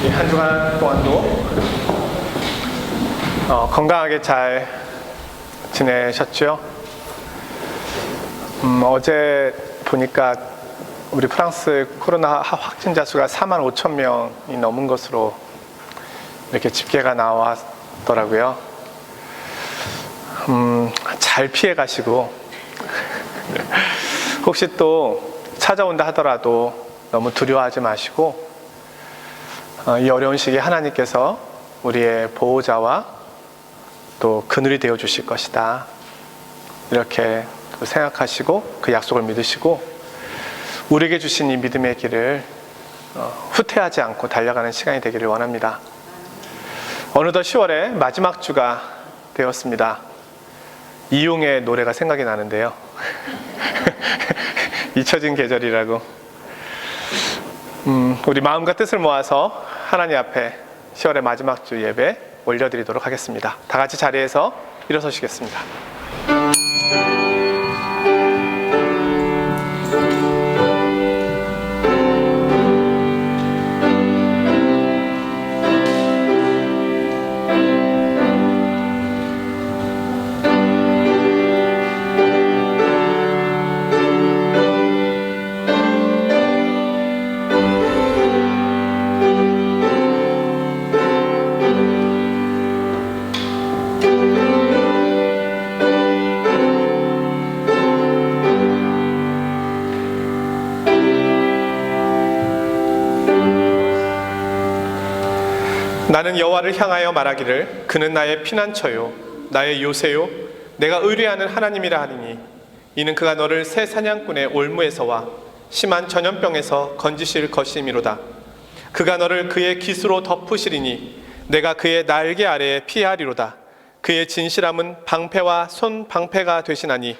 한 주간 동안도 건강하게 잘 지내셨죠? 어제 보니까 우리 프랑스 코로나 확진자 수가 45,000명이 넘은 것으로 이렇게 집계가 나왔더라고요. 잘 피해 가시고 혹시 또 찾아온다 하더라도 너무 두려워하지 마시고 이 어려운 시기에 하나님께서 우리의 보호자와 또 그늘이 되어 주실 것이다, 이렇게 생각하시고 그 약속을 믿으시고 우리에게 주신 이 믿음의 길을 후퇴하지 않고 달려가는 시간이 되기를 원합니다. 어느덧 10월의 마지막 주가 되었습니다. 이용의 노래가 생각이 나는데요. 잊혀진 계절이라고. 우리 마음과 뜻을 모아서 하나님 앞에 10월의 마지막 주 예배 올려드리도록 하겠습니다. 다 같이 자리에서 일어서시겠습니다. 나는 여호와를 향하여 말하기를 그는 나의 피난처요 나의 요새요 내가 의뢰하는 하나님이라 하리니 이는 그가 너를 새 사냥꾼의 올무에서와 심한 전염병에서 건지실 것이미로다. 그가 너를 그의 깃으로 덮으시리니 내가 그의 날개 아래에 피하리로다. 그의 진실함은 방패와 손 방패가 되시나니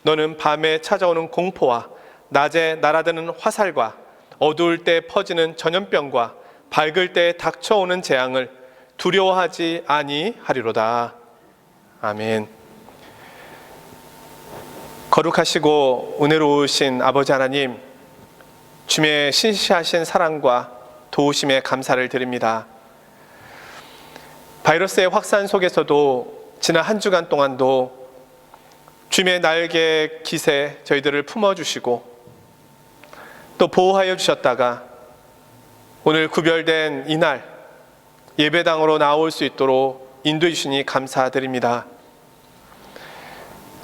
너는 밤에 찾아오는 공포와 낮에 날아드는 화살과 어두울 때 퍼지는 전염병과 밝을 때 닥쳐오는 재앙을 두려워하지 아니하리로다. 아멘. 거룩하시고 은혜로우신 아버지 하나님, 주님의 신실하신 사랑과 도우심에 감사를 드립니다. 바이러스의 확산 속에서도 지난 한 주간 동안도 주님의 날개 깃에 저희들을 품어주시고 또 보호하여 주셨다가 오늘 구별된 이날 예배당으로 나올 수 있도록 인도해 주시니 감사드립니다.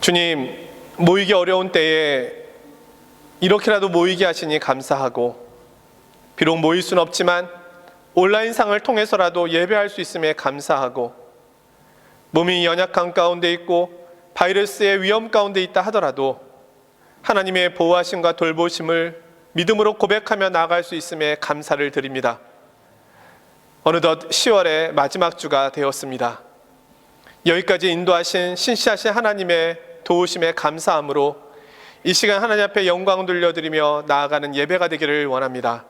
주님, 모이기 어려운 때에 이렇게라도 모이게 하시니 감사하고, 비록 모일 수는 없지만 온라인상을 통해서라도 예배할 수 있음에 감사하고, 몸이 연약한 가운데 있고 바이러스의 위험 가운데 있다 하더라도 하나님의 보호하심과 돌보심을 믿음으로 고백하며 나아갈 수 있음에 감사를 드립니다. 어느덧 10월의 마지막 주가 되었습니다. 여기까지 인도하신 신실하신 하나님의 도우심에 감사함으로 이 시간 하나님 앞에 영광 돌려드리며 나아가는 예배가 되기를 원합니다.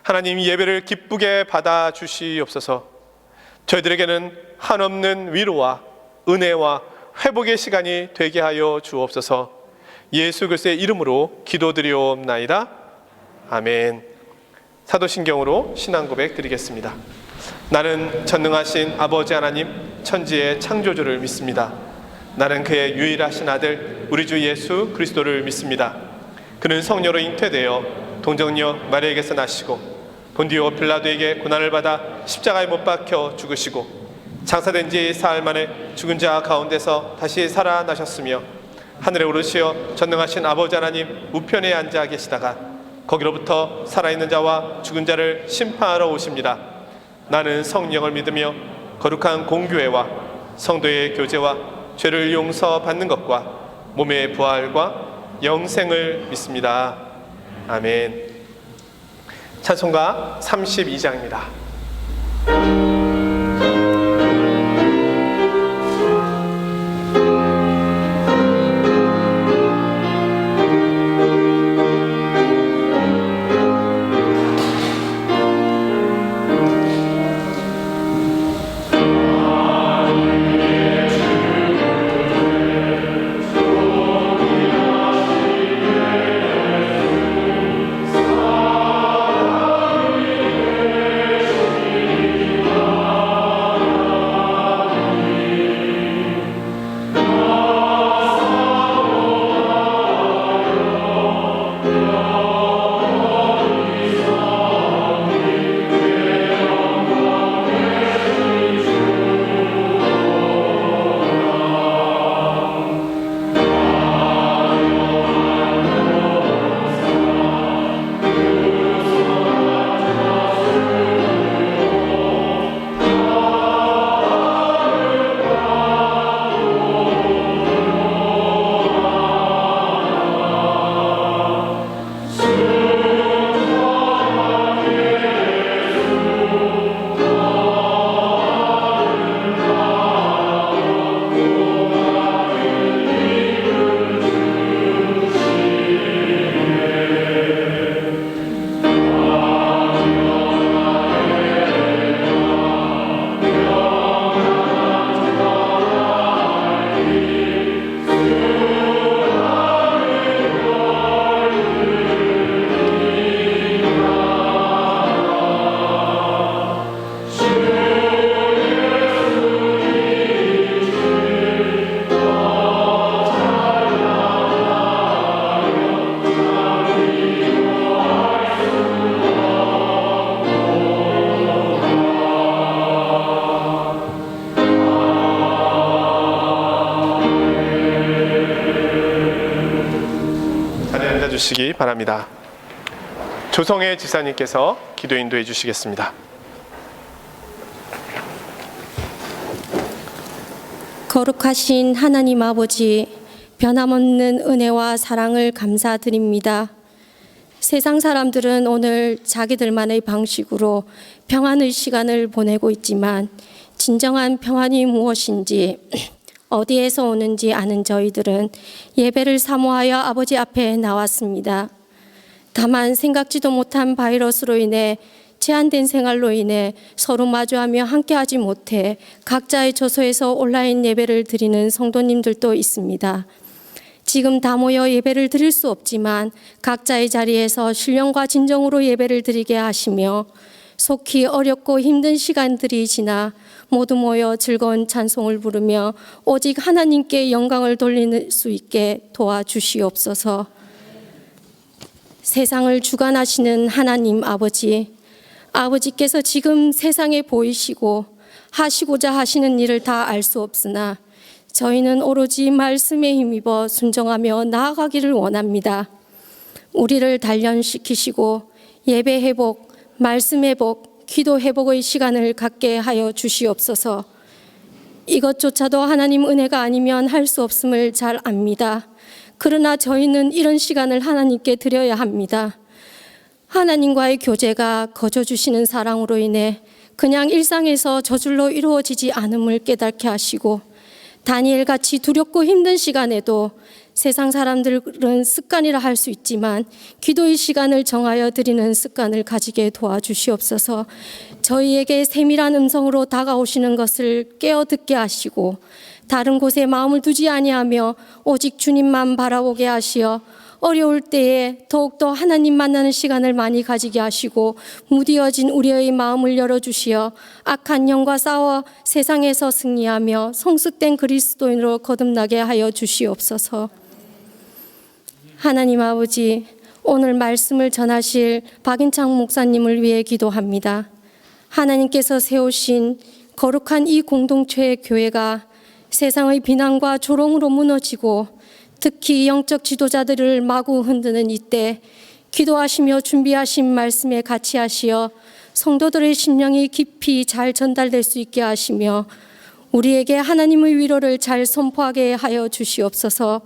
하나님, 이 예배를 기쁘게 받아 주시옵소서. 저희들에게는 한없는 위로와 은혜와 회복의 시간이 되게 하여 주옵소서. 예수 그리스도의 이름으로 기도드리옵나이다. 아멘. 사도신경으로 신앙 고백 드리겠습니다. 나는 전능하신 아버지 하나님 천지의 창조주를 믿습니다. 나는 그의 유일하신 아들 우리 주 예수 그리스도를 믿습니다. 그는 성녀로 잉태되어 동정녀 마리아에게서 나시고 본디오 빌라도에게 고난을 받아 십자가에 못 박혀 죽으시고 장사된 지 사흘 만에 죽은 자 가운데서 다시 살아나셨으며 하늘에 오르시어 전능하신 아버지 하나님 우편에 앉아 계시다가 거기로부터 살아있는 자와 죽은 자를 심판하러 오십니다. 나는 성령을 믿으며 거룩한 공교회와 성도의 교제와 죄를 용서받는 것과 몸의 부활과 영생을 믿습니다. 아멘. 찬송가 32장입니다. 주시기 바랍니다. 조성혜 지사님께서 기도 인도해 주시겠습니다. 거룩하신 하나님 아버지, 변함없는 은혜와 사랑을 감사드립니다. 세상 사람들은 오늘 자기들만의 방식으로 평안의 시간을 보내고 있지만 진정한 평안이 무엇인지 어디에서 오는지 아는 저희들은 예배를 사모하여 아버지 앞에 나왔습니다. 다만 생각지도 못한 바이러스로 인해 제한된 생활로 인해 서로 마주하며 함께하지 못해 각자의 처소에서 온라인 예배를 드리는 성도님들도 있습니다. 지금 다 모여 예배를 드릴 수 없지만 각자의 자리에서 신령과 진정으로 예배를 드리게 하시며 속히 어렵고 힘든 시간들이 지나 모두 모여 즐거운 찬송을 부르며 오직 하나님께 영광을 돌릴 수 있게 도와주시옵소서. 세상을 주관하시는 하나님 아버지께서 지금 세상에 보이시고 하시고자 하시는 일을 다 알 수 없으나 저희는 오로지 말씀에 힘입어 순종하며 나아가기를 원합니다. 우리를 단련시키시고 예배 회복, 말씀 회복, 기도 회복의 시간을 갖게 하여 주시옵소서. 이것조차도 하나님 은혜가 아니면 할 수 없음을 잘 압니다. 그러나 저희는 이런 시간을 하나님께 드려야 합니다. 하나님과의 교제가 거저 주시는 사랑으로 인해 그냥 일상에서 저절로 이루어지지 않음을 깨닫게 하시고 다니엘같이 두렵고 힘든 시간에도 세상 사람들은 습관이라 할 수 있지만 기도의 시간을 정하여 드리는 습관을 가지게 도와주시옵소서. 저희에게 세밀한 음성으로 다가오시는 것을 깨어 듣게 하시고 다른 곳에 마음을 두지 아니하며 오직 주님만 바라보게 하시어 어려울 때에 더욱더 하나님 만나는 시간을 많이 가지게 하시고 무디어진 우리의 마음을 열어주시어 악한 영과 싸워 세상에서 승리하며 성숙된 그리스도인으로 거듭나게 하여 주시옵소서. 하나님 아버지, 오늘 말씀을 전하실 박인창 목사님을 위해 기도합니다. 하나님께서 세우신 거룩한 이 공동체의 교회가 세상의 비난과 조롱으로 무너지고 특히 영적 지도자들을 마구 흔드는 이때 기도하시며 준비하신 말씀에 같이 하시어 성도들의 심령이 깊이 잘 전달될 수 있게 하시며 우리에게 하나님의 위로를 잘 선포하게 하여 주시옵소서.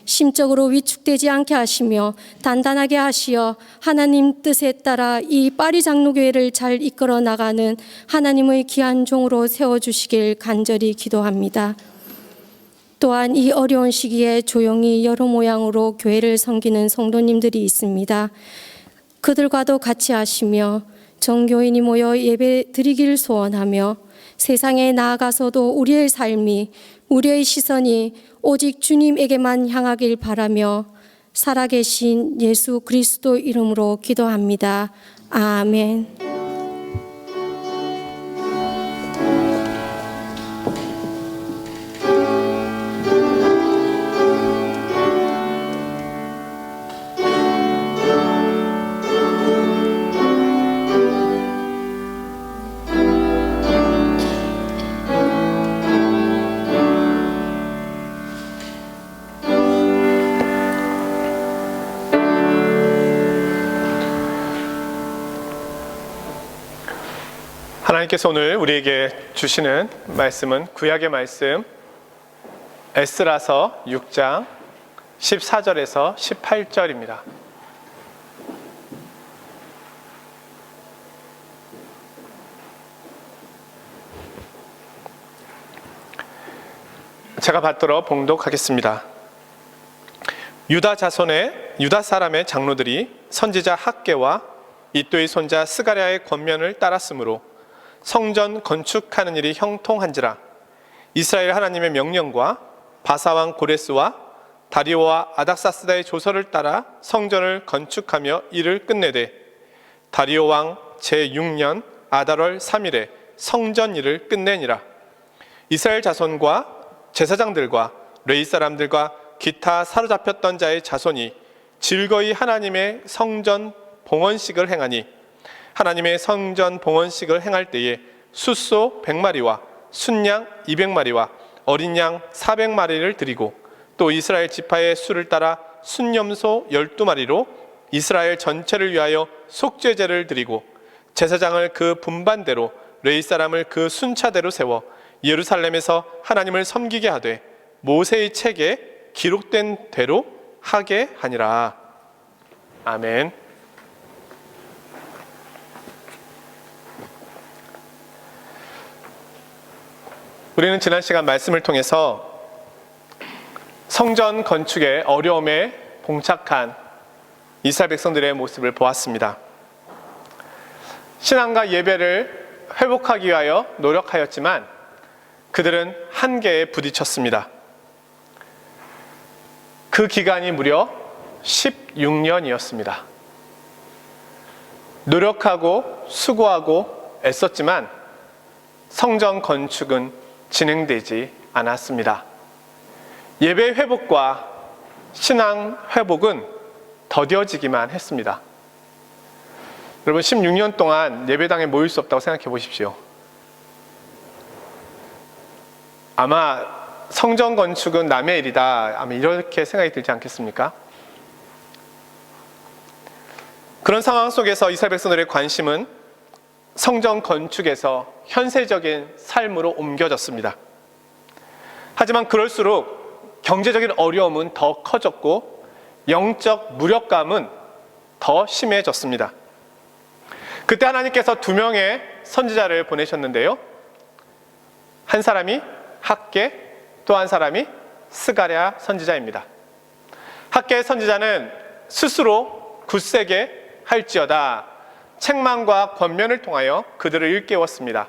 심적으로 위축되지 않게 하시며 단단하게 하시어 하나님 뜻에 따라 이 파리 장로교회를 잘 이끌어 나가는 하나님의 귀한 종으로 세워주시길 간절히 기도합니다. 또한 이 어려운 시기에 조용히 여러 모양으로 교회를 섬기는 성도님들이 있습니다. 그들과도 같이 하시며 정교인이 모여 예배 드리기를 소원하며 세상에 나아가서도 우리의 삶이, 우리의 시선이 오직 주님에게만 향하길 바라며 살아계신 예수 그리스도 이름으로 기도합니다. 아멘. 하나님께서 오늘 우리에게 주시는 말씀은 구약의 말씀 에스라서 6장 14절에서 18절입니다. 제가 받들어 봉독하겠습니다. 유다 사람의 장로들이 선지자 학개와 이또의 손자 스가랴의 권면을 따랐으므로 성전 건축하는 일이 형통한지라. 이스라엘 하나님의 명령과 바사왕 고레스와 다리오와 아닥사스다의 조서를 따라 성전을 건축하며 일을 끝내되 다리오 왕 제6년 아달월 3일에 성전 일을 끝내니라. 이스라엘 자손과 제사장들과 레위 사람들과 기타 사로잡혔던 자의 자손이 즐거이 하나님의 성전 봉헌식을 행하니 하나님의 성전 봉헌식을 행할 때에 숫소 100마리와 순양 200마리와 어린 양 400마리를 드리고 또 이스라엘 지파의 수를 따라 순염소 12마리로 이스라엘 전체를 위하여 속죄제를 드리고 제사장을 그 분반대로 레위 사람을 그 순차대로 세워 예루살렘에서 하나님을 섬기게 하되 모세의 책에 기록된 대로 하게 하니라. 아멘. 우리는 지난 시간 말씀을 통해서 성전 건축의 어려움에 봉착한 이스라엘 백성들의 모습을 보았습니다. 신앙과 예배를 회복하기 위하여 노력하였지만 그들은 한계에 부딪혔습니다. 그 기간이 무려 16년이었습니다. 노력하고 수고하고 애썼지만 성전 건축은 진행되지 않았습니다. 예배 회복과 신앙 회복은 더뎌지기만 했습니다. 여러분, 16년 동안 예배당에 모일 수 없다고 생각해 보십시오. 아마 성전 건축은 남의 일이다, 아마 이렇게 생각이 들지 않겠습니까? 그런 상황 속에서 이스라엘 백성들의 관심은 성전 건축에서 현세적인 삶으로 옮겨졌습니다. 하지만 그럴수록 경제적인 어려움은 더 커졌고 영적 무력감은 더 심해졌습니다. 그때 하나님께서 2명의 선지자를 보내셨는데요. 한 사람이 학개, 또 한 사람이 스가랴 선지자입니다. 학개의 선지자는 스스로 굳세게 할지어다 책망과 권면을 통하여 그들을 일깨웠습니다.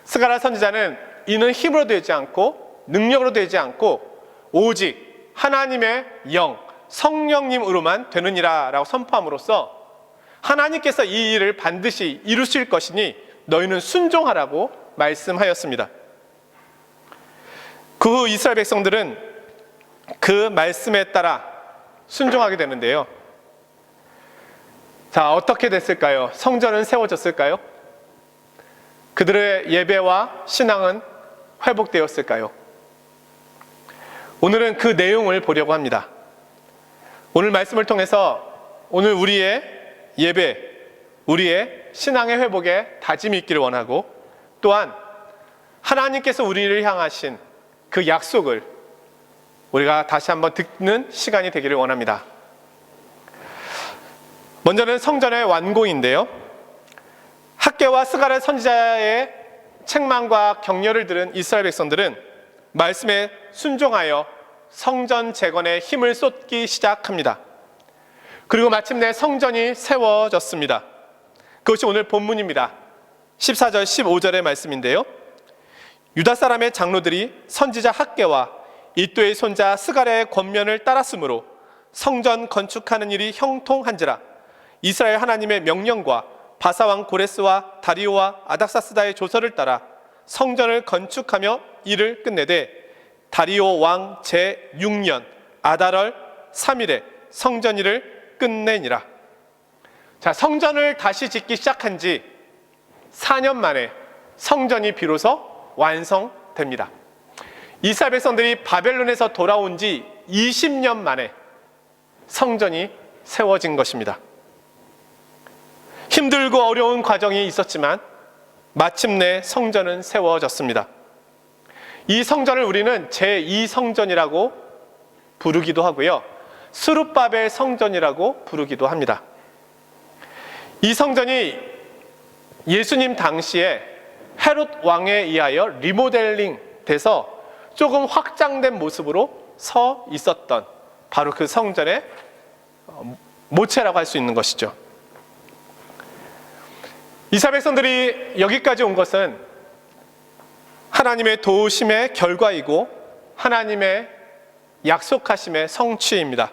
스가랴 선지자는 이는 힘으로 되지 않고 능력으로 되지 않고 오직 하나님의 영, 성령님으로만 되느니라 라고 선포함으로써 하나님께서 이 일을 반드시 이루실 것이니 너희는 순종하라고 말씀하였습니다. 그 후 이스라엘 백성들은 그 말씀에 따라 순종하게 되는데요. 자, 어떻게 됐을까요? 성전은 세워졌을까요? 그들의 예배와 신앙은 회복되었을까요? 오늘은 그 내용을 보려고 합니다. 오늘 말씀을 통해서 오늘 우리의 예배, 우리의 신앙의 회복에 다짐이 있기를 원하고, 또한 하나님께서 우리를 향하신 그 약속을 우리가 다시 한번 듣는 시간이 되기를 원합니다. 먼저는 성전의 완공인데요. 학개와 스가랴 선지자의 책망과 격려를 들은 이스라엘 백성들은 말씀에 순종하여 성전 재건에 힘을 쏟기 시작합니다. 그리고 마침내 성전이 세워졌습니다. 그것이 오늘 본문입니다. 14절 15절의 말씀인데요. 유다 사람의 장로들이 선지자 학개와 이도의 손자 스가랴의 권면을 따랐으므로 성전 건축하는 일이 형통한지라. 이스라엘 하나님의 명령과 바사왕 고레스와 다리오와 아닥사스다의 조서를 따라 성전을 건축하며 일을 끝내되 다리오 왕 제6년 아달월 3일에 성전 일을 끝내니라. 자, 성전을 다시 짓기 시작한 지 4년 만에 성전이 비로소 완성됩니다. 이스라엘 백성들이 바벨론에서 돌아온 지 20년 만에 성전이 세워진 것입니다. 힘들고 어려운 과정이 있었지만 마침내 성전은 세워졌습니다. 이 성전을 우리는 제2성전이라고 부르기도 하고요, 스룹바벨 성전이라고 부르기도 합니다. 이 성전이 예수님 당시에 헤롯 왕에 의하여 리모델링 돼서 조금 확장된 모습으로 서 있었던 바로 그 성전의 모체라고 할 수 있는 것이죠. 이스라엘 백성들이 여기까지 온 것은 하나님의 도우심의 결과이고 하나님의 약속하심의 성취입니다.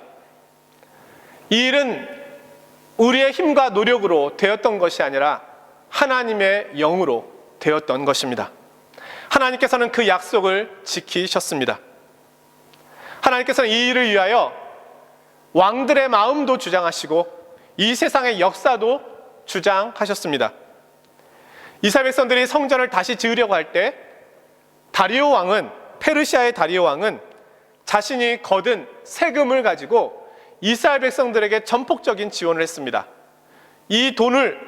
이 일은 우리의 힘과 노력으로 되었던 것이 아니라 하나님의 영으로 되었던 것입니다. 하나님께서는 그 약속을 지키셨습니다. 하나님께서는 이 일을 위하여 왕들의 마음도 주장하시고 이 세상의 역사도 주장하셨습니다. 이스라엘 백성들이 성전을 다시 지으려고 할 때 페르시아의 다리오 왕은 자신이 거둔 세금을 가지고 이스라엘 백성들에게 전폭적인 지원을 했습니다. 이 돈을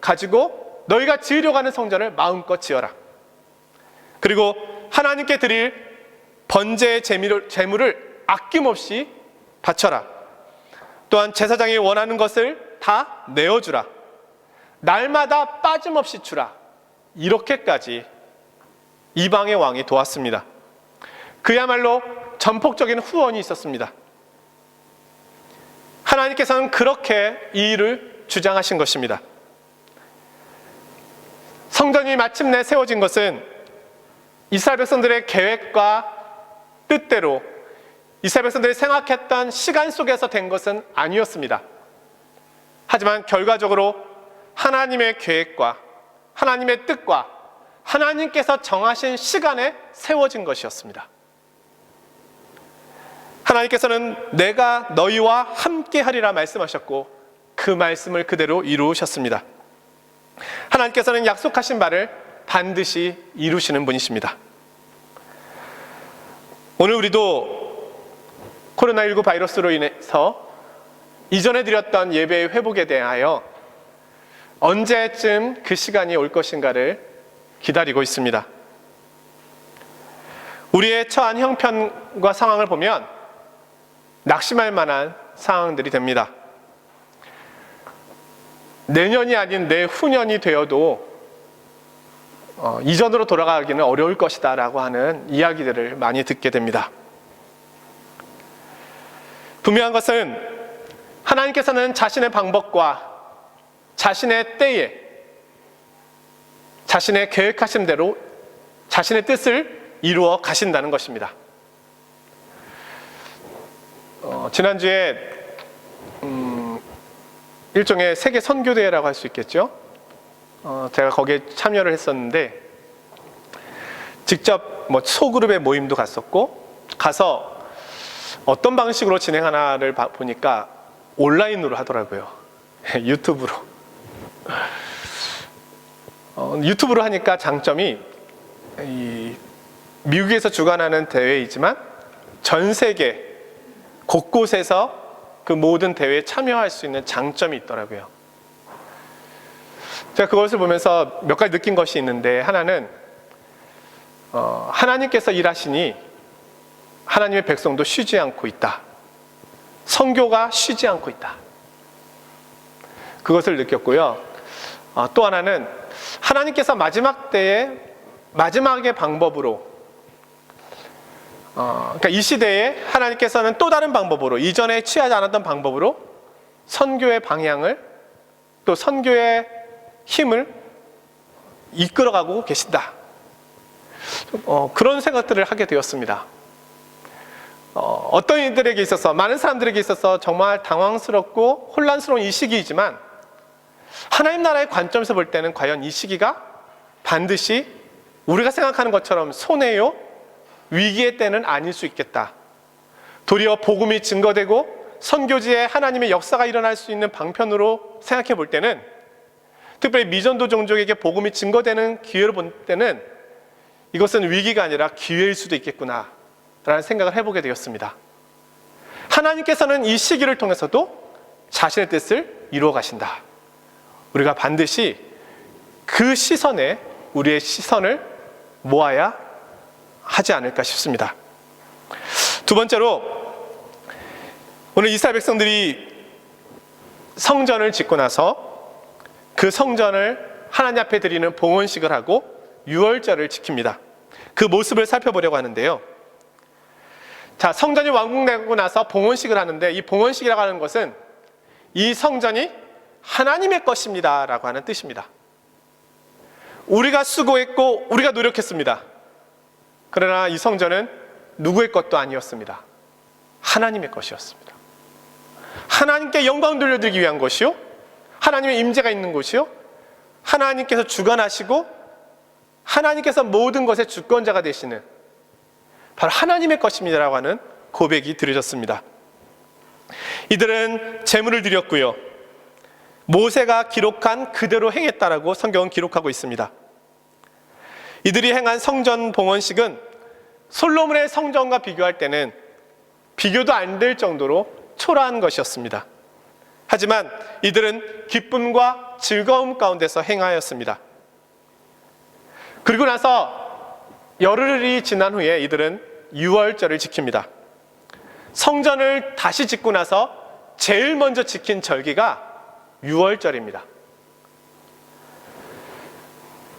가지고 너희가 지으려고 하는 성전을 마음껏 지어라. 그리고 하나님께 드릴 번제의 제물을 아낌없이 바쳐라. 또한 제사장이 원하는 것을 다 내어주라. 날마다 빠짐없이 주라. 이렇게까지 이방의 왕이 도왔습니다. 그야말로 전폭적인 후원이 있었습니다. 하나님께서는 그렇게 이 일을 주장하신 것입니다. 성전이 마침내 세워진 것은 이스라엘 백성들의 계획과 뜻대로 이스라엘 백성들이 생각했던 시간 속에서 된 것은 아니었습니다. 하지만 결과적으로 하나님의 계획과 하나님의 뜻과 하나님께서 정하신 시간에 세워진 것이었습니다. 하나님께서는 내가 너희와 함께 하리라 말씀하셨고 그 말씀을 그대로 이루셨습니다. 하나님께서는 약속하신 바를 반드시 이루시는 분이십니다. 오늘 우리도 코로나19 바이러스로 인해서 이전에 드렸던 예배의 회복에 대하여 언제쯤 그 시간이 올 것인가를 기다리고 있습니다. 우리의 처한 형편과 상황을 보면 낙심할 만한 상황들이 됩니다. 내년이 아닌 내후년이 되어도 이전으로 돌아가기는 어려울 것이다 라고 하는 이야기들을 많이 듣게 됩니다. 분명한 것은 하나님께서는 자신의 방법과 자신의 때에 자신의 계획하신 대로 자신의 뜻을 이루어 가신다는 것입니다. 지난주에 일종의 세계 선교대회라고 할 수 있겠죠. 제가 거기에 참여를 했었는데 직접 소그룹의 모임도 갔었고 가서 어떤 방식으로 진행하나를 보니까 온라인으로 하더라고요. 유튜브로. 유튜브로 하니까 장점이 미국에서 주관하는 대회이지만 전 세계 곳곳에서 그 모든 대회에 참여할 수 있는 장점이 있더라고요. 제가 그것을 보면서 몇 가지 느낀 것이 있는데 하나는 하나님께서 일하시니 하나님의 백성도 쉬지 않고 있다. 선교가 쉬지 않고 있다. 그것을 느꼈고요. 또 하나는 하나님께서 마지막 때에 마지막의 방법으로 그러니까 이 시대에 하나님께서는 또 다른 방법으로 이전에 취하지 않았던 방법으로 선교의 방향을 또 선교의 힘을 이끌어가고 계신다. 그런 생각들을 하게 되었습니다. 어떤 이들에게 있어서 많은 사람들에게 있어서 정말 당황스럽고 혼란스러운 이 시기이지만 하나님 나라의 관점에서 볼 때는 과연 이 시기가 반드시 우리가 생각하는 것처럼 손해요 위기의 때는 아닐 수 있겠다. 도리어 복음이 증거되고 선교지에 하나님의 역사가 일어날 수 있는 방편으로 생각해 볼 때는 특별히 미전도 종족에게 복음이 증거되는 기회로 볼 때는 이것은 위기가 아니라 기회일 수도 있겠구나 라는 생각을 해보게 되었습니다. 하나님께서는 이 시기를 통해서도 자신의 뜻을 이루어 가신다. 우리가 반드시 그 시선에 우리의 시선을 모아야 하지 않을까 싶습니다. 두 번째로 오늘 이스라엘 백성들이 성전을 짓고 나서 그 성전을 하나님 앞에 드리는 봉헌식을 하고 유월절을 지킵니다. 그 모습을 살펴보려고 하는데요. 자, 성전이 완공되고 나서 봉헌식을 하는데 이 봉헌식이라고 하는 것은 이 성전이 하나님의 것입니다 라고 하는 뜻입니다. 우리가 수고했고 우리가 노력했습니다. 그러나 이 성전은 누구의 것도 아니었습니다. 하나님의 것이었습니다. 하나님께 영광 돌려드리기 위한 것이요, 하나님의 임재가 있는 곳이요, 하나님께서 주관하시고 하나님께서 모든 것의 주권자가 되시는 바로 하나님의 것입니다라고 하는 고백이 드려졌습니다. 이들은 제물을 드렸고요, 모세가 기록한 그대로 행했다라고 성경은 기록하고 있습니다. 이들이 행한 성전 봉헌식은 솔로몬의 성전과 비교할 때는 비교도 안 될 정도로 초라한 것이었습니다. 하지만 이들은 기쁨과 즐거움 가운데서 행하였습니다. 그리고 나서 열흘이 지난 후에 이들은 유월절을 지킵니다. 성전을 다시 짓고 나서 제일 먼저 지킨 절기가 유월절입니다.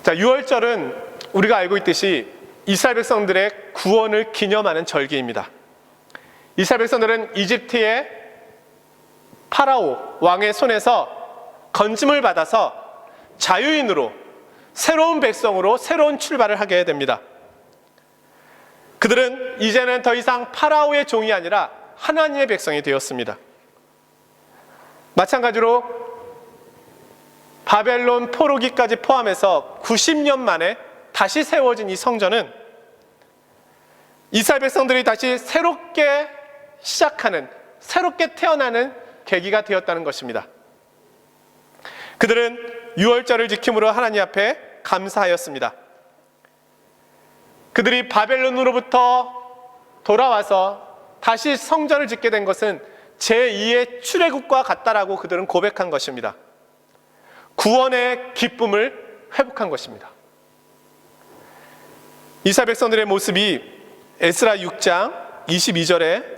자, 유월절은 우리가 알고 있듯이 이스라엘 백성들의 구원을 기념하는 절기입니다. 이스라엘 백성들은 이집트의 파라오 왕의 손에서 건짐을 받아서 자유인으로 새로운 백성으로 새로운 출발을 하게 됩니다. 그들은 이제는 더 이상 파라오의 종이 아니라 하나님의 백성이 되었습니다. 마찬가지로 바벨론 포로기까지 포함해서 90년 만에 다시 세워진 이 성전은 이스라엘 백성들이 다시 새롭게 시작하는, 새롭게 태어나는 계기가 되었다는 것입니다. 그들은 유월절을 지킴으로 하나님 앞에 감사하였습니다. 그들이 바벨론으로부터 돌아와서 다시 성전을 짓게 된 것은 제2의 출애굽과 같다라고 그들은 고백한 것입니다. 구원의 기쁨을 회복한 것입니다. 이스라엘 백성들의 모습이 에스라 6장 22절에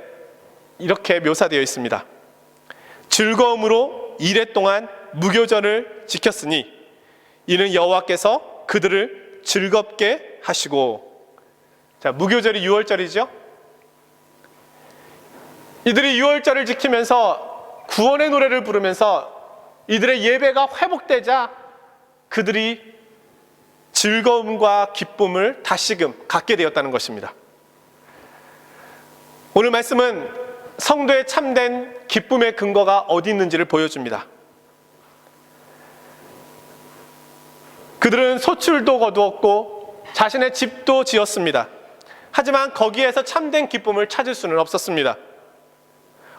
이렇게 묘사되어 있습니다. 즐거움으로 이레 동안 무교절을 지켰으니 이는 여호와께서 그들을 즐겁게 하시고. 자, 무교절이 유월절이죠. 이들이 유월절을 지키면서 구원의 노래를 부르면서 이들의 예배가 회복되자 그들이 즐거움과 기쁨을 다시금 갖게 되었다는 것입니다. 오늘 말씀은 성도의 참된 기쁨의 근거가 어디 있는지를 보여줍니다. 그들은 소출도 거두었고 자신의 집도 지었습니다. 하지만 거기에서 참된 기쁨을 찾을 수는 없었습니다.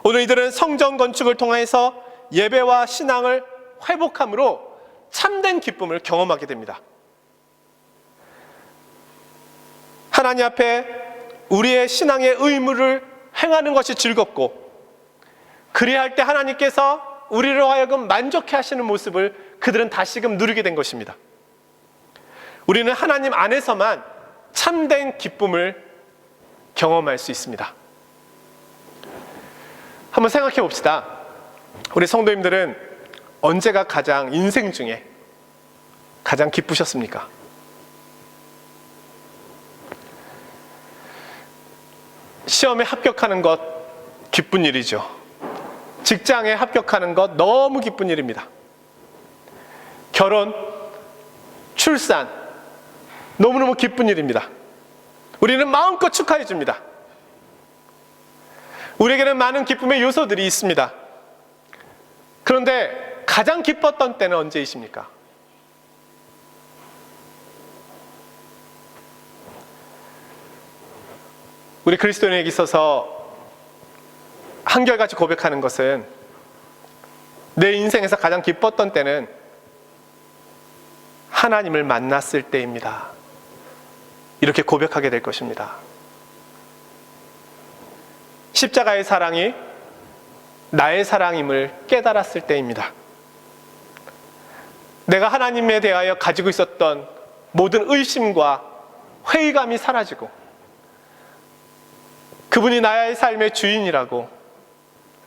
오늘 이들은 성전 건축을 통해서 예배와 신앙을 회복함으로 참된 기쁨을 경험하게 됩니다. 하나님 앞에 우리의 신앙의 의무를 행하는 것이 즐겁고, 그리야 할 때 하나님께서 우리로 하여금 만족해 하시는 모습을 그들은 다시금 누리게 된 것입니다. 우리는 하나님 안에서만 참된 기쁨을 경험할 수 있습니다. 한번 생각해 봅시다. 우리 성도님들은 언제가 가장 인생 중에 가장 기쁘셨습니까? 시험에 합격하는 것 기쁜 일이죠. 직장에 합격하는 것 너무 기쁜 일입니다. 결혼, 출산 너무너무 기쁜 일입니다. 우리는 마음껏 축하해 줍니다. 우리에게는 많은 기쁨의 요소들이 있습니다. 그런데 가장 기뻤던 때는 언제이십니까? 우리 그리스도인에게 있어서 한결같이 고백하는 것은 내 인생에서 가장 기뻤던 때는 하나님을 만났을 때입니다. 이렇게 고백하게 될 것입니다. 십자가의 사랑이 나의 사랑임을 깨달았을 때입니다. 내가 하나님에 대하여 가지고 있었던 모든 의심과 회의감이 사라지고 그분이 나의 삶의 주인이라고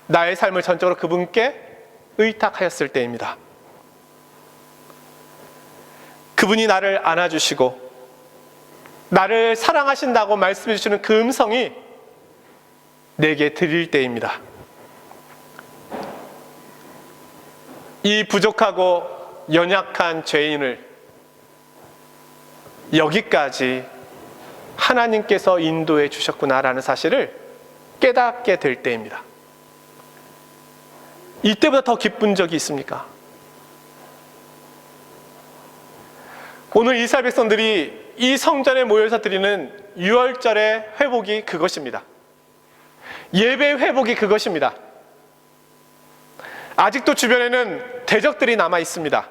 나의 삶을 전적으로 그분께 의탁하였을 때입니다. 그분이 나를 안아주시고 나를 사랑하신다고 말씀해 주시는 그 음성이 내게 들릴 때입니다. 이 부족하고 연약한 죄인을 여기까지 하나님께서 인도해 주셨구나라는 사실을 깨닫게 될 때입니다. 이때보다 더 기쁜 적이 있습니까? 오늘 이스라엘 백성들이 이 성전에 모여서 드리는 유월절의 회복이 그것입니다. 예배의 회복이 그것입니다. 아직도 주변에는 대적들이 남아 있습니다.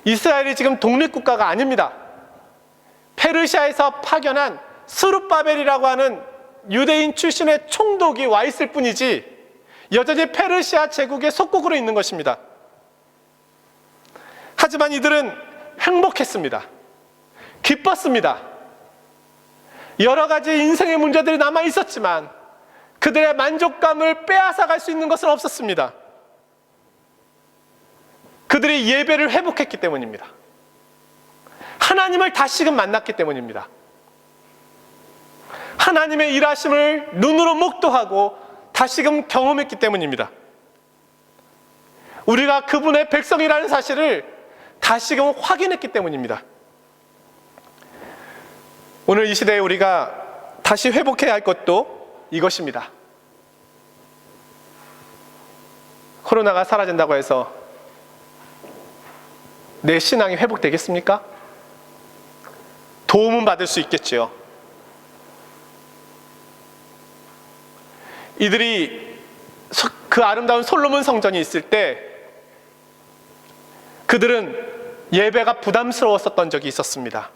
이스라엘이 지금 독립국가가 아닙니다. 페르시아에서 파견한 스룹바벨이라고 하는 유대인 출신의 총독이 와 있을 뿐이지 여전히 페르시아 제국의 속국으로 있는 것입니다. 하지만 이들은 행복했습니다. 기뻤습니다. 여러 가지 인생의 문제들이 남아 있었지만 그들의 만족감을 빼앗아갈 수 있는 것은 없었습니다. 그들이 예배를 회복했기 때문입니다. 하나님을 다시금 만났기 때문입니다. 하나님의 일하심을 눈으로 목도하고 다시금 경험했기 때문입니다. 우리가 그분의 백성이라는 사실을 다시금 확인했기 때문입니다. 오늘 이 시대에 우리가 다시 회복해야 할 것도 이것입니다. 코로나가 사라진다고 해서 내 신앙이 회복되겠습니까? 도움은 받을 수 있겠지요. 이들이 그 아름다운 솔로몬 성전이 있을 때 그들은 예배가 부담스러웠었던 적이 있었습니다.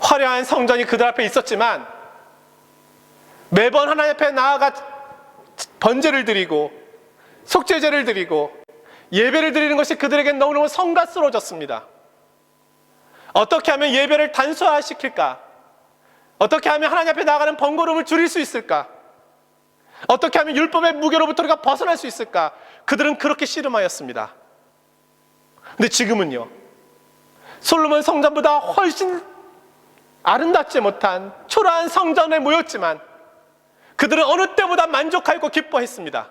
화려한 성전이 그들 앞에 있었지만 매번 하나님 앞에 나아가 번제를 드리고 속죄제를 드리고 예배를 드리는 것이 그들에겐 너무너무 성가스러워졌습니다. 어떻게 하면 예배를 단순화시킬까? 어떻게 하면 하나님 앞에 나아가는 번거로움을 줄일 수 있을까? 어떻게 하면 율법의 무게로부터 우리가 벗어날 수 있을까? 그들은 그렇게 씨름하였습니다. 근데 지금은요, 솔로몬 성전보다 훨씬 아름답지 못한 초라한 성전에 모였지만 그들은 어느 때보다 만족하고 기뻐했습니다.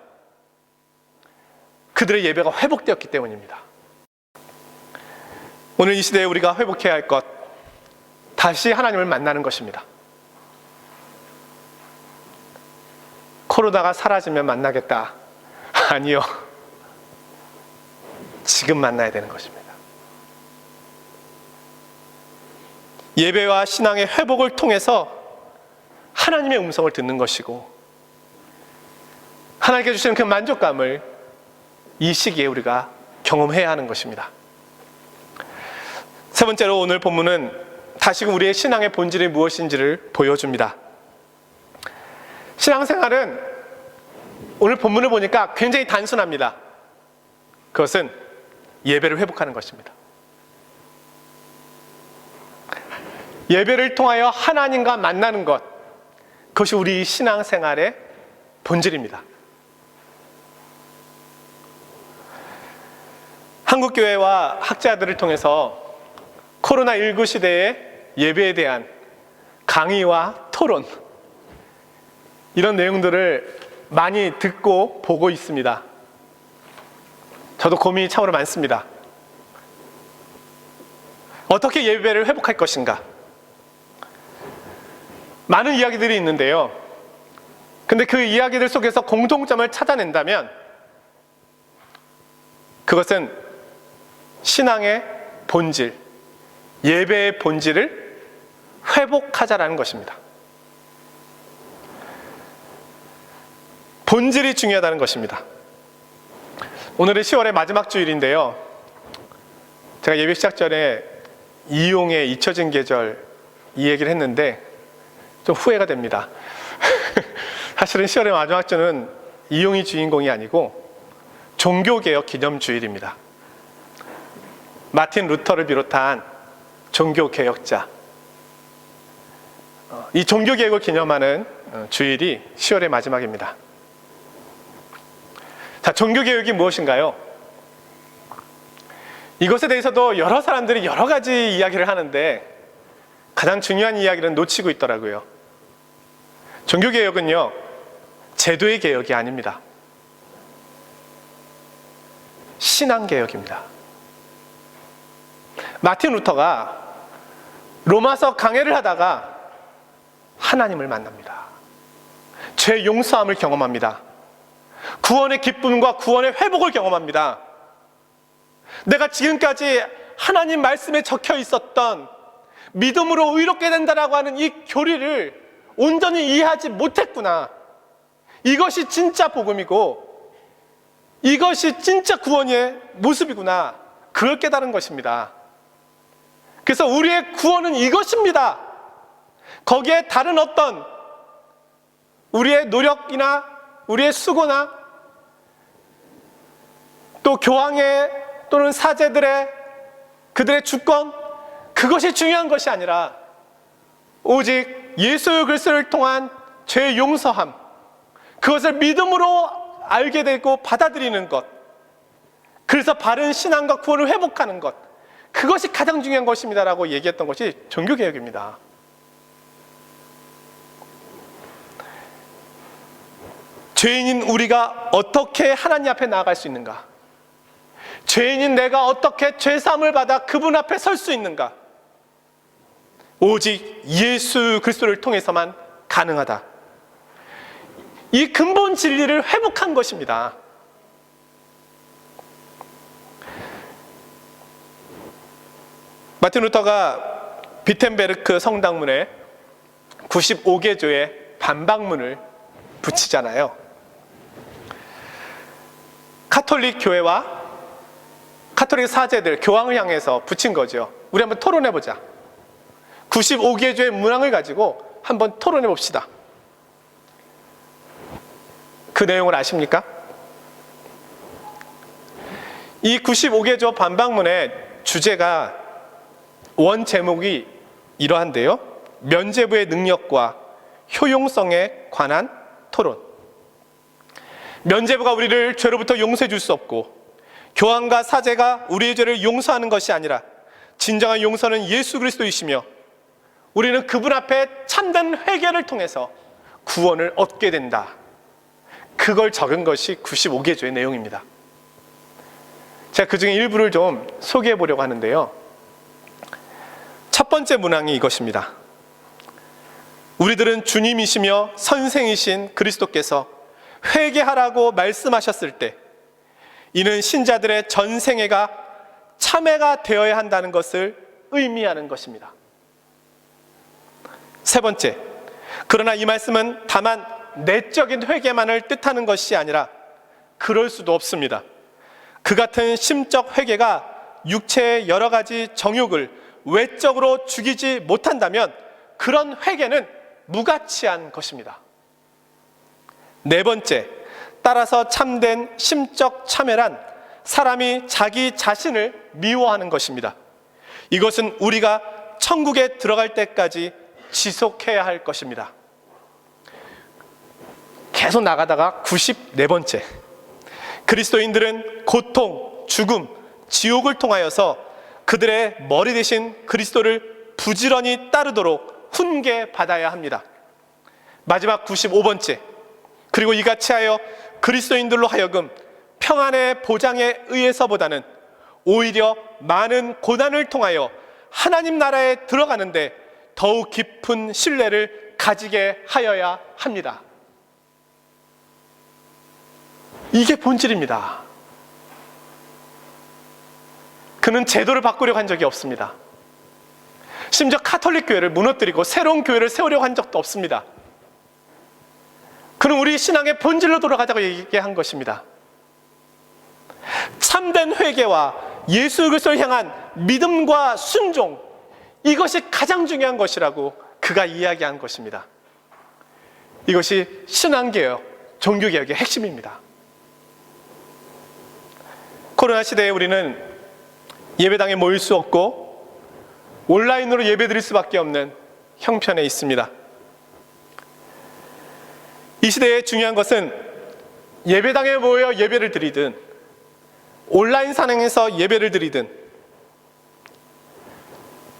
그들의 예배가 회복되었기 때문입니다. 오늘 이 시대에 우리가 회복해야 할 것, 다시 하나님을 만나는 것입니다. 코로나가 사라지면 만나겠다. 아니요. 지금 만나야 되는 것입니다. 예배와 신앙의 회복을 통해서 하나님의 음성을 듣는 것이고 하나님께 주시는 그 만족감을 이 시기에 우리가 경험해야 하는 것입니다. 세 번째로 오늘 본문은 다시금 우리의 신앙의 본질이 무엇인지를 보여줍니다. 신앙생활은 오늘 본문을 보니까 굉장히 단순합니다. 그것은 예배를 회복하는 것입니다. 예배를 통하여 하나님과 만나는 것, 그것이 우리 신앙생활의 본질입니다. 한국교회와 학자들을 통해서 코로나19 시대의 예배에 대한 강의와 토론, 이런 내용들을 많이 듣고 보고 있습니다. 저도 고민이 참으로 많습니다. 어떻게 예배를 회복할 것인가? 많은 이야기들이 있는데요. 근데 그 이야기들 속에서 공통점을 찾아낸다면 그것은 신앙의 본질, 예배의 본질을 회복하자라는 것입니다. 본질이 중요하다는 것입니다. 오늘은 10월의 마지막 주일인데요. 제가 예배 시작 전에 이용의 잊혀진 계절 이 얘기를 했는데 좀 후회가 됩니다. 사실은 10월의 마지막 주는 이용이 주인공이 아니고 종교개혁 기념주일입니다. 마틴 루터를 비롯한 종교개혁자, 이 종교개혁을 기념하는 주일이 10월의 마지막입니다. 자, 종교개혁이 무엇인가요? 이것에 대해서도 여러 사람들이 여러 가지 이야기를 하는데 가장 중요한 이야기를 놓치고 있더라고요. 종교개혁은요, 제도의 개혁이 아닙니다. 신앙개혁입니다. 마틴 루터가 로마서 강해를 하다가 하나님을 만납니다. 죄 용서함을 경험합니다. 구원의 기쁨과 구원의 회복을 경험합니다. 내가 지금까지 하나님 말씀에 적혀 있었던 믿음으로 의롭게 된다라고 하는 이 교리를 온전히 이해하지 못했구나. 이것이 진짜 복음이고 이것이 진짜 구원의 모습이구나. 그걸 깨달은 것입니다. 그래서 우리의 구원은 이것입니다. 거기에 다른 어떤 우리의 노력이나 우리의 수고나 또 교황의 또는 사제들의 그들의 주권, 그것이 중요한 것이 아니라 오직 예수 그리스도를 통한 죄의 용서함, 그것을 믿음으로 알게 되고 받아들이는 것, 그래서 바른 신앙과 구원을 회복하는 것, 그것이 가장 중요한 것입니다라고 얘기했던 것이 종교개혁입니다. 죄인인 우리가 어떻게 하나님 앞에 나아갈 수 있는가? 죄인인 내가 어떻게 죄사함을 받아 그분 앞에 설 수 있는가? 오직 예수 그리스도를 통해서만 가능하다. 이 근본 진리를 회복한 것입니다. 마틴 루터가 비텐베르크 성당문에 95개조의 반박문을 붙이잖아요. 카톨릭 교회와 카톨릭 사제들, 교황을 향해서 붙인 거죠. 우리 한번 토론해보자. 95개조의 문항을 가지고 한번 토론해봅시다. 그 내용을 아십니까? 이 95개조 반박문의 주제가 원 제목이 이러한데요. 면죄부의 능력과 효용성에 관한 토론. 면죄부가 우리를 죄로부터 용서해 줄 수 없고 교황과 사제가 우리의 죄를 용서하는 것이 아니라 진정한 용서는 예수 그리스도이시며 우리는 그분 앞에 참된 회개를 통해서 구원을 얻게 된다. 그걸 적은 것이 95개조의 내용입니다. 제가 그 중에 일부를 좀 소개해 보려고 하는데요. 첫 번째 문항이 이것입니다. 우리들은 주님이시며 선생이신 그리스도께서 회개하라고 말씀하셨을 때 이는 신자들의 전생애가 참회가 되어야 한다는 것을 의미하는 것입니다. 세 번째, 그러나 이 말씀은 다만 내적인 회개만을 뜻하는 것이 아니라 그럴 수도 없습니다. 그 같은 심적 회개가 육체의 여러 가지 정욕을 외적으로 죽이지 못한다면 그런 회개는 무가치한 것입니다. 네 번째, 따라서 참된 심적 참회란 사람이 자기 자신을 미워하는 것입니다. 이것은 우리가 천국에 들어갈 때까지 지속해야 할 것입니다. 계속 나가다가 94번째, 그리스도인들은 고통, 죽음, 지옥을 통하여서 그들의 머리 대신 그리스도를 부지런히 따르도록 훈계받아야 합니다. 마지막 95번째, 그리고 이같이 하여 그리스도인들로 하여금 평안의 보장에 의해서보다는 오히려 많은 고난을 통하여 하나님 나라에 들어가는데 더욱 깊은 신뢰를 가지게 하여야 합니다. 이게 본질입니다. 그는 제도를 바꾸려고 한 적이 없습니다. 심지어 카톨릭 교회를 무너뜨리고 새로운 교회를 세우려고 한 적도 없습니다. 그는 우리 신앙의 본질로 돌아가자고 얘기한 것입니다. 참된 회개와 예수 그리스도를 향한 믿음과 순종, 이것이 가장 중요한 것이라고 그가 이야기한 것입니다. 이것이 신앙개혁, 종교개혁의 핵심입니다. 코로나 시대에 우리는 예배당에 모일 수 없고 온라인으로 예배드릴 수밖에 없는 형편에 있습니다. 이 시대에 중요한 것은 예배당에 모여 예배를 드리든 온라인 상황에서 예배를 드리든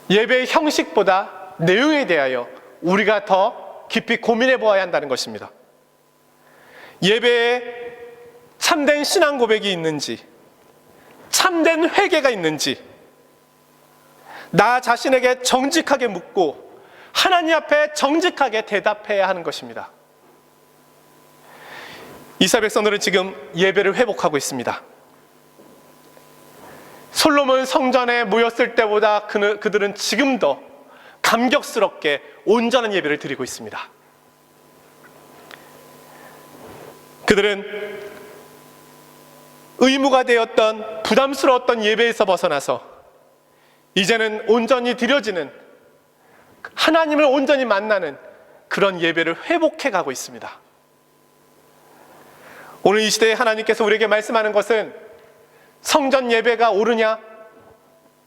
예배의 형식보다 내용에 대하여 우리가 더 깊이 고민해 보아야 한다는 것입니다. 예배에 참된 신앙 고백이 있는지, 참된 회개가 있는지 나 자신에게 정직하게 묻고 하나님 앞에 정직하게 대답해야 하는 것입니다. 이스라엘 백성들은 지금 예배를 회복하고 있습니다. 솔로몬 성전에 모였을 때보다 그들은 지금 더 감격스럽게 온전한 예배를 드리고 있습니다. 그들은 의무가 되었던 부담스러웠던 예배에서 벗어나서 이제는 온전히 드려지는, 하나님을 온전히 만나는 그런 예배를 회복해 가고 있습니다. 오늘 이 시대에 하나님께서 우리에게 말씀하는 것은 성전 예배가 옳으냐,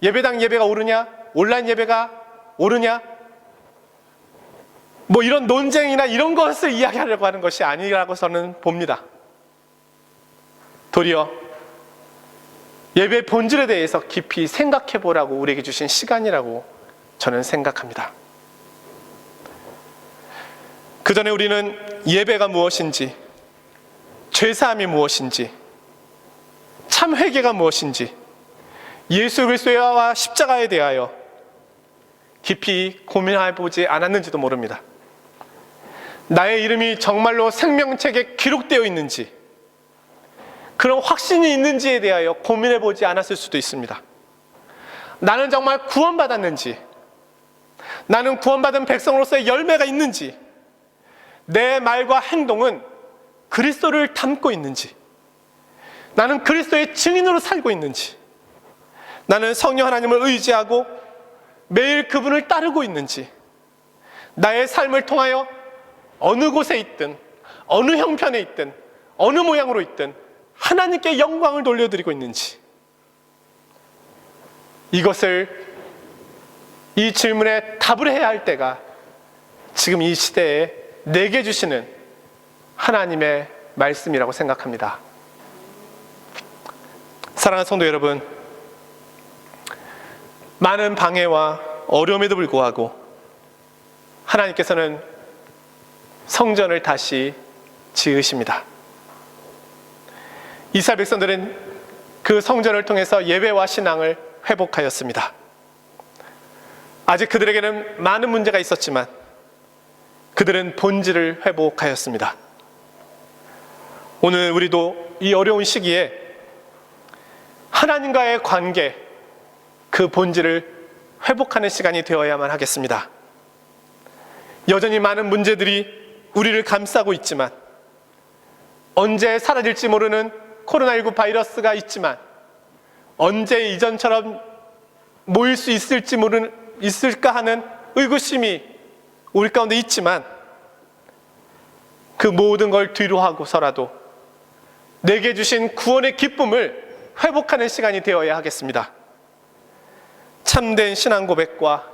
예배당 예배가 옳으냐, 온라인 예배가 옳으냐, 뭐 이런 논쟁이나 이런 것을 이야기하려고 하는 것이 아니라고 저는 봅니다. 도리어 예배의 본질에 대해서 깊이 생각해 보라고 우리에게 주신 시간이라고 저는 생각합니다. 그 전에 우리는 예배가 무엇인지, 죄사함이 무엇인지, 참 회개가 무엇인지, 예수 그리스도와 십자가에 대하여 깊이 고민해 보지 않았는지도 모릅니다. 나의 이름이 정말로 생명책에 기록되어 있는지, 그런 확신이 있는지에 대하여 고민해 보지 않았을 수도 있습니다. 나는 정말 구원받았는지, 나는 구원받은 백성으로서의 열매가 있는지, 내 말과 행동은 그리스도를 닮고 있는지, 나는 그리스도의 증인으로 살고 있는지, 나는 성령 하나님을 의지하고 매일 그분을 따르고 있는지, 나의 삶을 통하여 어느 곳에 있든 어느 형편에 있든 어느 모양으로 있든 하나님께 영광을 돌려드리고 있는지, 이 질문에 답을 해야 할 때가 지금 이 시대에 내게 주시는 하나님의 말씀이라고 생각합니다. 사랑하는 성도 여러분, 많은 방해와 어려움에도 불구하고 하나님께서는 성전을 다시 지으십니다. 이스라엘 백성들은 그 성전을 통해서 예배와 신앙을 회복하였습니다. 아직 그들에게는 많은 문제가 있었지만 그들은 본질을 회복하였습니다. 오늘 우리도 이 어려운 시기에 하나님과의 관계, 그 본질을 회복하는 시간이 되어야만 하겠습니다. 여전히 많은 문제들이 우리를 감싸고 있지만, 언제 사라질지 모르는 코로나19 바이러스가 있지만, 언제 이전처럼 모일 수 있을까 하는 의구심이 우리 가운데 있지만, 그 모든 걸 뒤로 하고서라도 내게 주신 구원의 기쁨을 회복하는 시간이 되어야 하겠습니다. 참된 신앙 고백과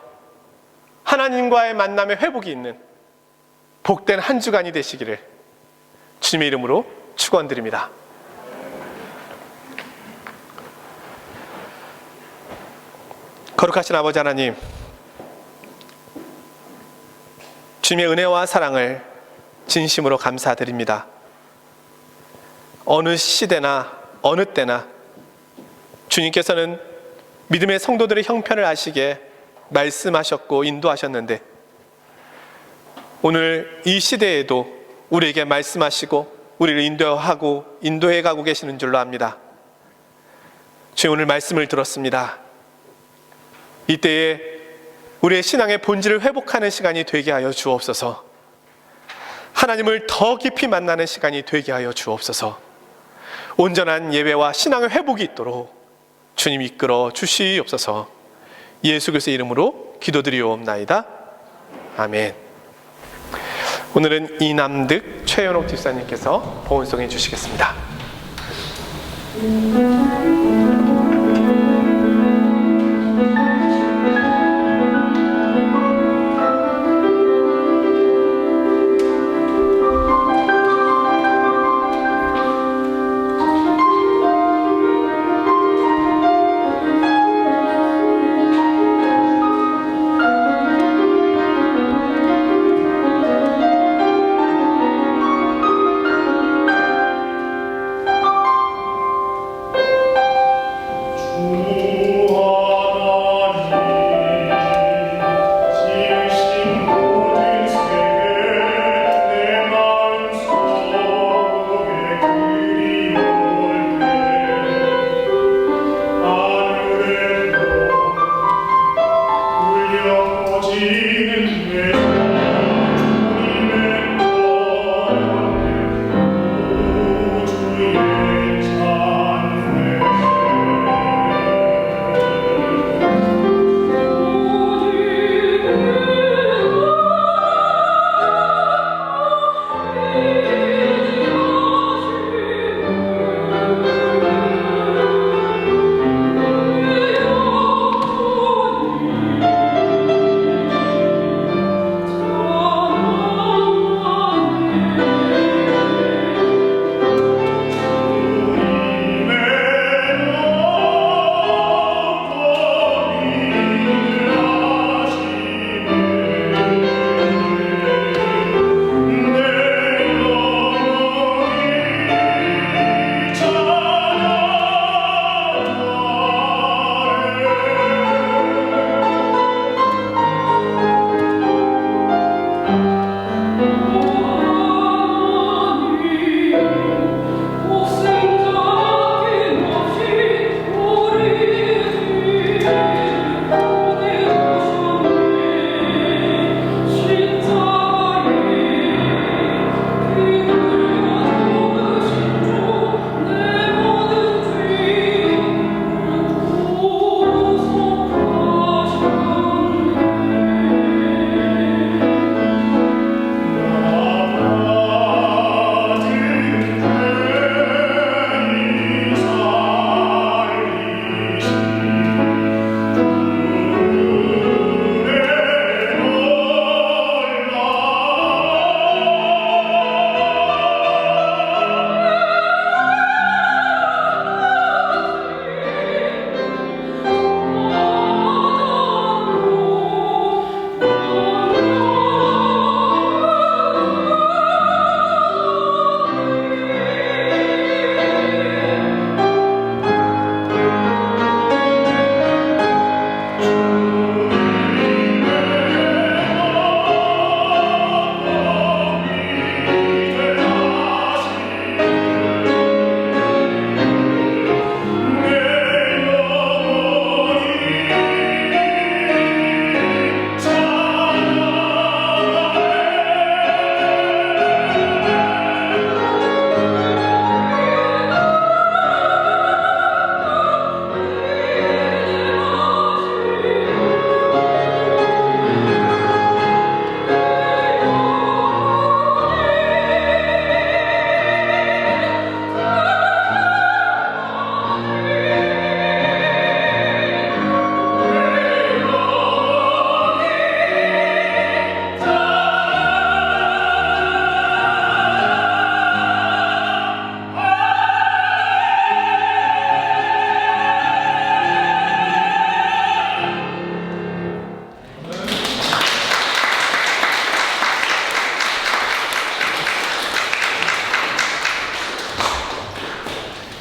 하나님과의 만남의 회복이 있는 복된 한 주간이 되시기를 주님의 이름으로 축원드립니다. 거룩하신 아버지 하나님, 주님의 은혜와 사랑을 진심으로 감사드립니다. 어느 시대나 어느 때나 주님께서는 믿음의 성도들의 형편을 아시게 말씀하셨고 인도하셨는데, 오늘 이 시대에도 우리에게 말씀하시고 우리를 인도해 가고 계시는 줄로 압니다. 주님, 오늘 말씀을 들었습니다. 이때에 우리의 신앙의 본질을 회복하는 시간이 되게 하여 주옵소서. 하나님을 더 깊이 만나는 시간이 되게 하여 주옵소서. 온전한 예배와 신앙의 회복이 있도록 주님 이끌어 주시옵소서. 예수 그리스도의 이름으로 기도드리옵나이다. 아멘. 오늘은 이남득 최현옥 집사님께서 보온송해 주시겠습니다.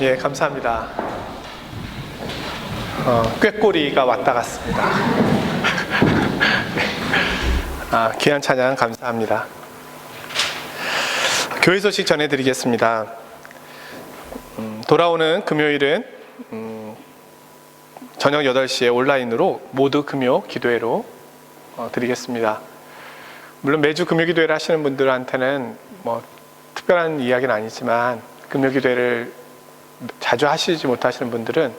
예, 감사합니다. 꾀꼬리가 왔다 갔습니다. 귀한 찬양 감사합니다. 교회 소식 전해드리겠습니다. 돌아오는 금요일은 저녁 8시에 온라인으로 모두 금요 기도회로 드리겠습니다. 물론 매주 금요 기도회를 하시는 분들한테는 뭐 특별한 이야기는 아니지만 금요 기도회를 자주 하시지 못하시는 분들은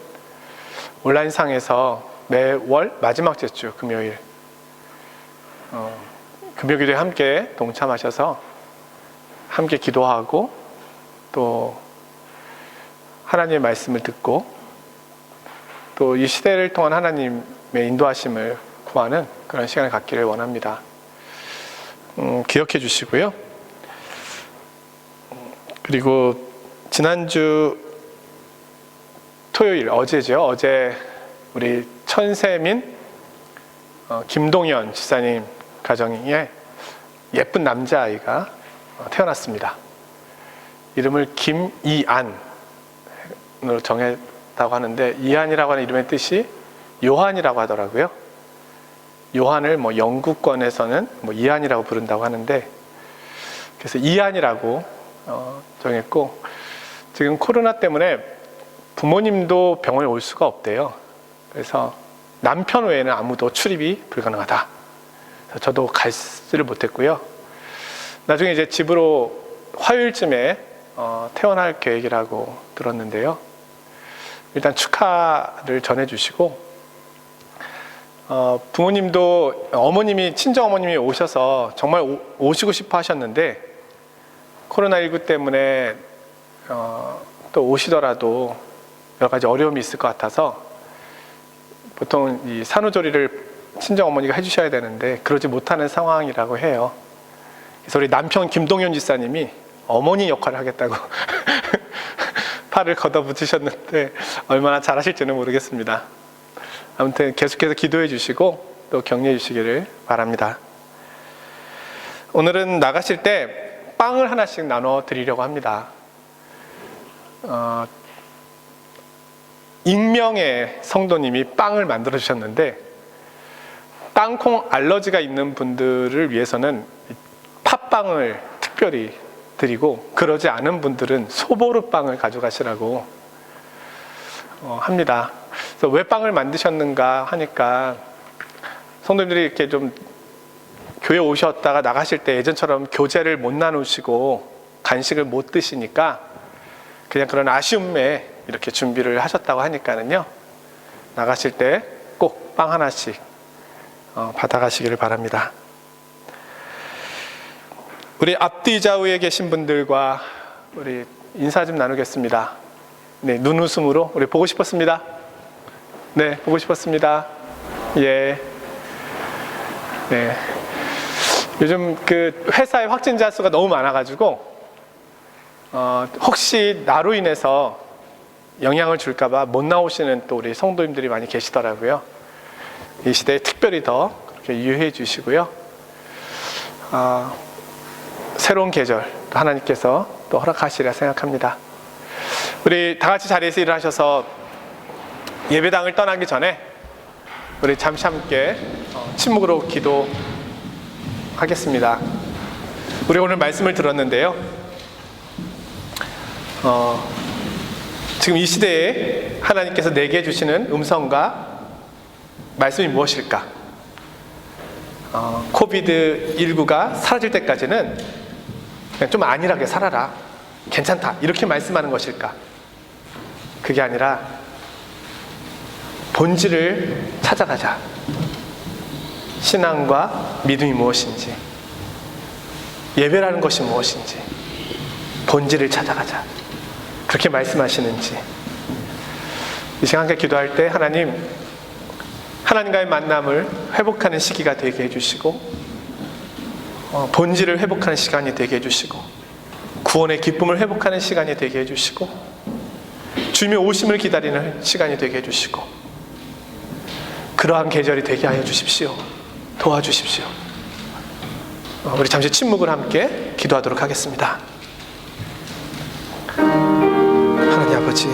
온라인상에서 매월 마지막 주 금요일 금요 기도회에 함께 동참하셔서 함께 기도하고 또 하나님의 말씀을 듣고 또 이 시대를 통한 하나님의 인도하심을 구하는 그런 시간을 갖기를 원합니다. 기억해 주시고요. 그리고 지난주 토요일, 어제죠. 어제 우리 천세민 김동현 집사님 가정에 예쁜 남자아이가 태어났습니다. 이름을 김이안으로 정했다고 하는데, 이안이라고 하는 이름의 뜻이 요한이라고 하더라고요. 요한을 영국권에서는 이안이라고 부른다고 하는데, 그래서 이안이라고 정했고, 지금 코로나 때문에 부모님도 병원에 올 수가 없대요. 그래서 남편 외에는 아무도 출입이 불가능하다. 그래서 저도 가지를 못했고요. 나중에 이제 집으로 화요일쯤에 퇴원할 계획이라고 들었는데요. 일단 축하를 전해주시고, 부모님도 어머님이, 친정어머님이 오셔서 정말 오시고 싶어 하셨는데 코로나19 때문에 또 오시더라도 여러 가지 어려움이 있을 것 같아서 보통 이 산후조리를 친정어머니가 해주셔야 되는데 그러지 못하는 상황이라고 해요. 그래서 우리 남편 김동현 지사님이 어머니 역할을 하겠다고 팔을 걷어붙이셨는데 얼마나 잘하실지는 모르겠습니다. 아무튼 계속해서 기도해 주시고 또 격려해 주시기를 바랍니다. 오늘은 나가실 때 빵을 하나씩 나눠 드리려고 합니다. 익명의 성도님이 빵을 만들어 주셨는데, 땅콩 알러지가 있는 분들을 위해서는 팥빵을 특별히 드리고, 그러지 않은 분들은 소보루빵을 가져가시라고 합니다. 그래서 왜 빵을 만드셨는가 하니까, 성도님들이 이렇게 좀 교회 오셨다가 나가실 때 예전처럼 교제를 못 나누시고 간식을 못 드시니까 그냥 그런 아쉬움에 이렇게 준비를 하셨다고 하니까는요, 나가실 때 꼭 빵 하나씩 받아가시기를 바랍니다. 우리 앞뒤 좌우에 계신 분들과 우리 인사 좀 나누겠습니다. 네, 눈웃음으로 우리 보고 싶었습니다. 네, 보고 싶었습니다. 예. 네. 요즘 그 회사의 확진자 수가 너무 많아가지고 혹시 나로 인해서 영향을 줄까봐 못 나오시는 또 우리 성도님들이 많이 계시더라고요. 이 시대에 특별히 더 그렇게 유의해 주시고요. 새로운 계절 또 하나님께서 또 허락하시리라 생각합니다. 우리 다 같이 자리에서 일어나셔서 예배당을 떠나기 전에 우리 잠시 함께 침묵으로 기도하겠습니다. 우리 오늘 말씀을 들었는데요. 지금 이 시대에 하나님께서 내게 주시는 음성과 말씀이 무엇일까? 코비드19가 사라질 때까지는 그냥 좀 안일하게 살아라, 괜찮다, 이렇게 말씀하는 것일까? 그게 아니라 본질을 찾아가자. 신앙과 믿음이 무엇인지, 예배라는 것이 무엇인지 본질을 찾아가자, 그렇게 말씀하시는지, 이 시간 함께 기도할 때 하나님과의 만남을 회복하는 시기가 되게 해주시고, 본질을 회복하는 시간이 되게 해주시고, 구원의 기쁨을 회복하는 시간이 되게 해주시고, 주님의 오심을 기다리는 시간이 되게 해주시고, 그러한 계절이 되게 하여 주십시오. 도와주십시오. 우리 잠시 침묵을 함께 기도하도록 하겠습니다. 하나님 아버지,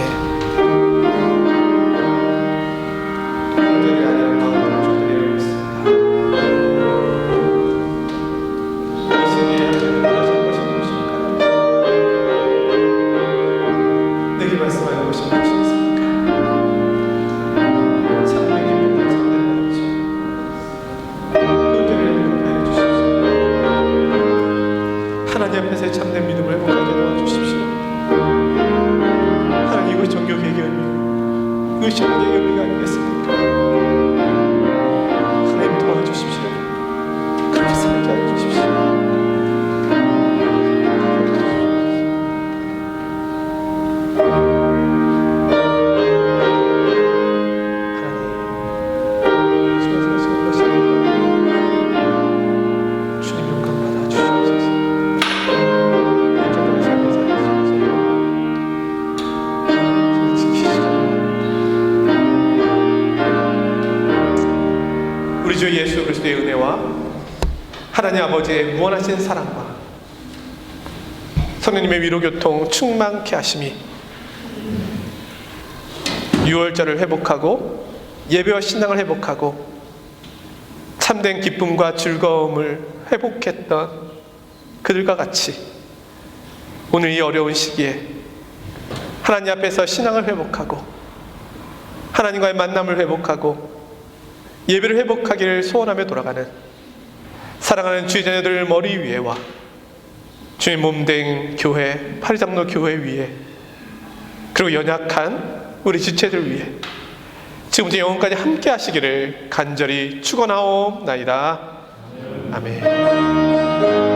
우리 주 예수 그리스도의 은혜와 하나님 아버지의 무한하신 사랑과 성령님의 위로교통 충만케 하심이 유월절을 회복하고 예배와 신앙을 회복하고 참된 기쁨과 즐거움을 회복했던 그들과 같이 오늘 이 어려운 시기에 하나님 앞에서 신앙을 회복하고 하나님과의 만남을 회복하고 예배를 회복하기를 소원하며 돌아가는 사랑하는 주의 자녀들 머리 위에와 주의 몸된 교회, 팔장로 교회 위에 그리고 연약한 우리 지체들 위에 지금부터 영원까지 함께 하시기를 간절히 축원하옵나이다. 아멘.